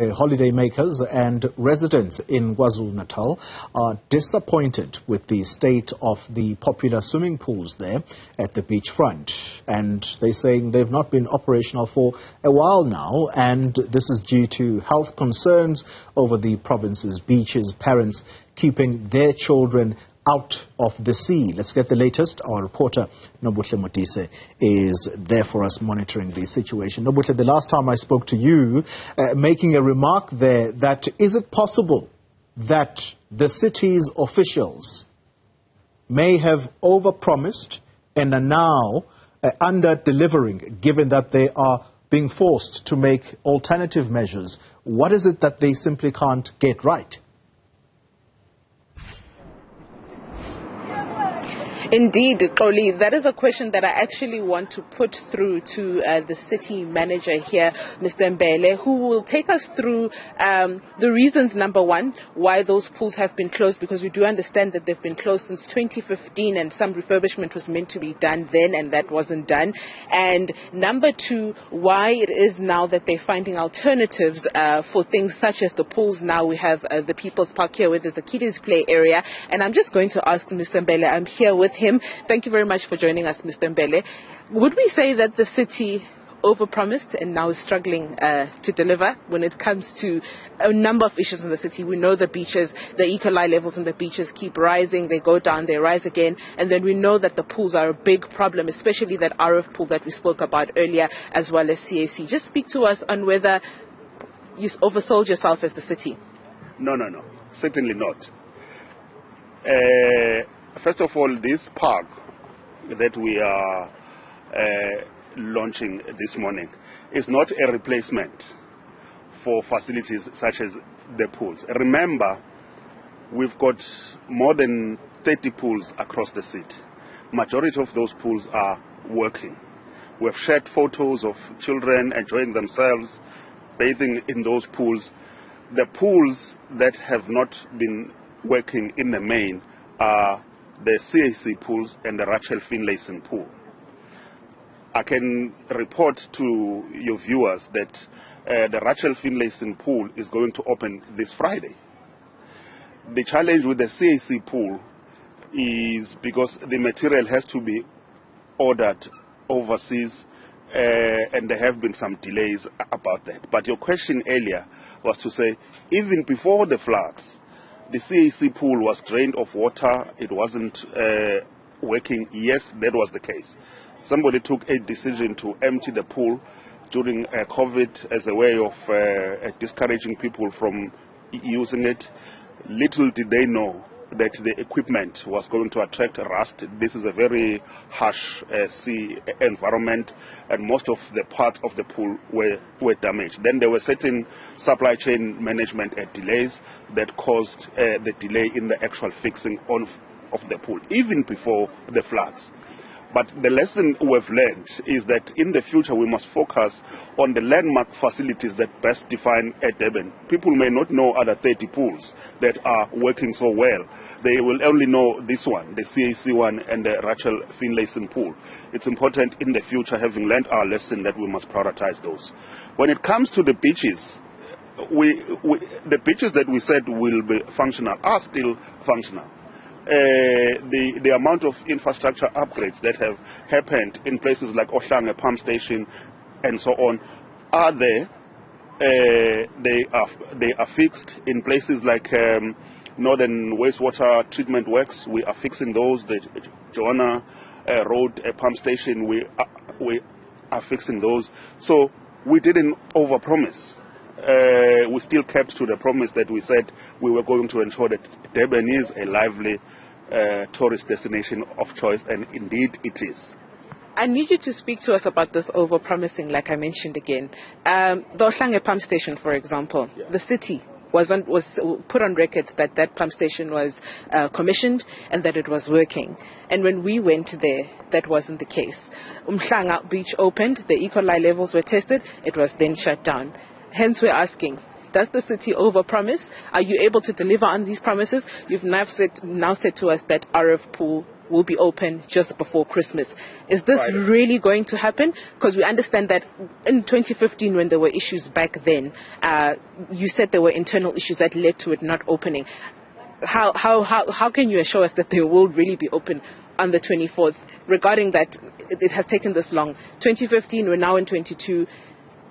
Holidaymakers and residents in KwaZulu-Natal are disappointed with the state of the popular swimming pools there at the beachfront. And they're saying they've not been operational for a while now, and this is due to health concerns over the province's beaches, parents keeping their children out of the sea. Let's get the latest. Our reporter, Nobuhle Modise, is there for us monitoring the situation. Nobuhle, the last time I spoke to you, making a remark there that is it possible that the city's officials may have overpromised and are now under-delivering, given that they are being forced to make alternative measures? What is it that they simply can't get right? Indeed, Xoli, that is a question that I actually want to put through to the city manager here, Mr. Mbele, who will take us through the reasons, number one, why those pools have been closed, because we do understand that they've been closed since 2015 and some refurbishment was meant to be done then and that wasn't done. And number two, why it is now that they're finding alternatives for things such as the pools. Now we have the People's Park here where there's a kiddies play area. And I'm just going to ask Mr. Mbele, I'm here with him. Thank you very much for joining us, Mr. Mbele. Would we say that the city overpromised and now is struggling to deliver when it comes to a number of issues in the city? We know the beaches, the E. coli levels in the beaches keep rising, they go down, they rise again, and then we know that the pools are a big problem, especially that RF pool that we spoke about earlier, as well as CAC. Just speak to us on whether you oversold yourself as the city. No, certainly not. First of all, this park that we are launching this morning is not a replacement for facilities such as the pools. Remember, we've got more than 30 pools across the city. Majority of those pools are working. We've shared photos of children enjoying themselves, bathing in those pools. The pools that have not been working in the main are the CAC pools and the Rachel Finlayson pool. I can report to your viewers that the Rachel Finlayson pool is going to open this Friday. The challenge with the CAC pool is because the material has to be ordered overseas, and there have been some delays about that. But your question earlier was to say, even before the floods, the CAC pool was drained of water, it wasn't working. Yes, that was the case. Somebody took a decision to empty the pool during COVID as a way of discouraging people from using it. Little did they know that the equipment was going to attract rust. This is a very harsh sea environment, and most of the parts of the pool were damaged. Then there were certain supply chain management delays that caused the delay in the actual fixing of the pool, even before the floods. But the lesson we've learned is that in the future we must focus on the landmark facilities that best define Durban. People may not know other 30 pools that are working so well. They will only know this one, the CAC one and the Rachel Finlayson pool. It's important in the future, having learned our lesson, that we must prioritize those. When it comes to the beaches, the beaches that we said will be functional are still functional. The amount of infrastructure upgrades that have happened in places like Ohlange pump station and so on are there. They are fixed. In places like Northern Wastewater Treatment Works, we are fixing those. The Joanna Road pump station, we are fixing those. So we didn't overpromise. We still kept to the promise that we said we were going to ensure that Durban is a lively tourist destination of choice, and indeed it is. I need you to speak to us about this overpromising, like I mentioned again. The Ohlange pump station, for example, the city was put on record that that pump station was commissioned and that it was working. And when we went there, that wasn't the case. Umhlanga Beach opened, the E. coli levels were tested, it was then shut down. Hence, we're asking, does the city overpromise? Are you able to deliver on these promises? You've now said to us that RF pool will be open just before Christmas. Is this really going to happen? Because we understand that in 2015, when there were issues back then, you said there were internal issues that led to it not opening. How can you assure us that they will really be open on the 24th, regarding that it has taken this long? 2015, we're now in 22,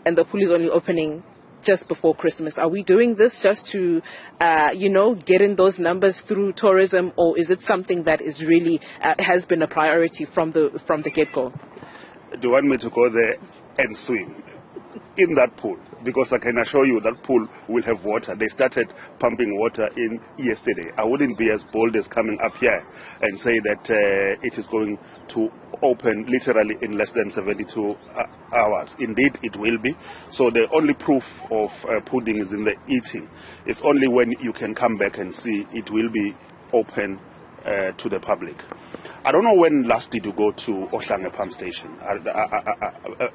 and the pool is only opening just before Christmas. Are we doing this just to, get in those numbers through tourism, or is it something that is really has been a priority from the get-go? Do you want me to go there and swim in that pool? Because I can assure you that pool will have water. They started pumping water in yesterday. I wouldn't be as bold as coming up here and say that it is going to open literally in less than 72 hours. Indeed, it will be. So the only proof of pudding is in the eating. It's only when you can come back and see it will be open to the public. I don't know when last did you go to Ohlange Pump Station,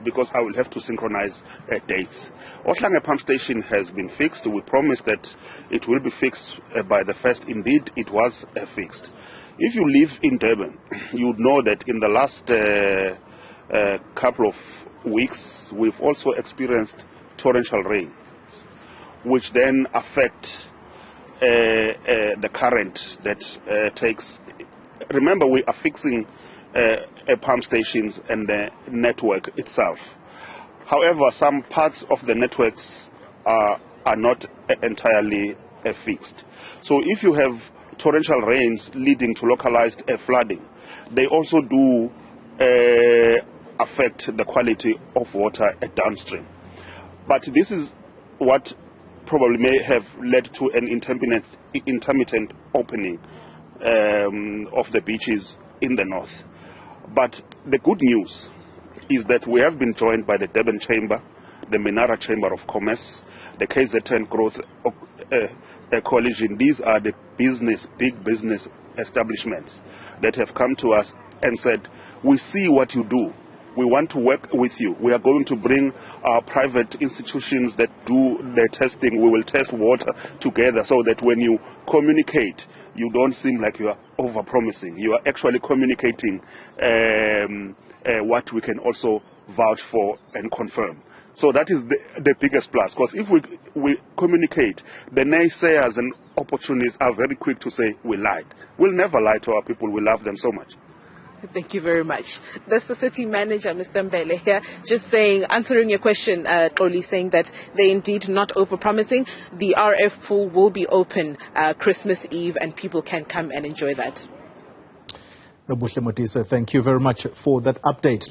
because I will have to synchronize dates. Ohlange Pump Station has been fixed. We promised that it will be fixed by the 1st. Indeed, it was fixed. If you live in Durban, you would know that in the last couple of weeks, we've also experienced torrential rain, which then affect the current that takes. Remember, we are fixing pump stations and the network itself. However, some parts of the networks are not entirely fixed. So if you have torrential rains leading to localized flooding, they also do affect the quality of water downstream. But this is what probably may have led to an intermittent opening of the beaches in the north. But the good news is that we have been joined by the Durban Chamber, the Menara Chamber of Commerce, the KZN Growth Coalition. These are the big business establishments that have come to us and said, we see what you do. We want to work with you. We are going to bring our private institutions that do their testing. We will test water together so that when you communicate, you don't seem like you are over-promising. You are actually communicating what we can also vouch for and confirm. So that is the biggest plus, because if we communicate, the naysayers and opportunists are very quick to say we lied. We'll never lie to our people. We love them so much. Thank you very much. That's the city manager, Mr. Mbele, here, just answering your question, Xoli, saying that they're indeed not over-promising. The RF pool will be open Christmas Eve, and people can come and enjoy that. Nobuhle, Modise, thank you very much for that update.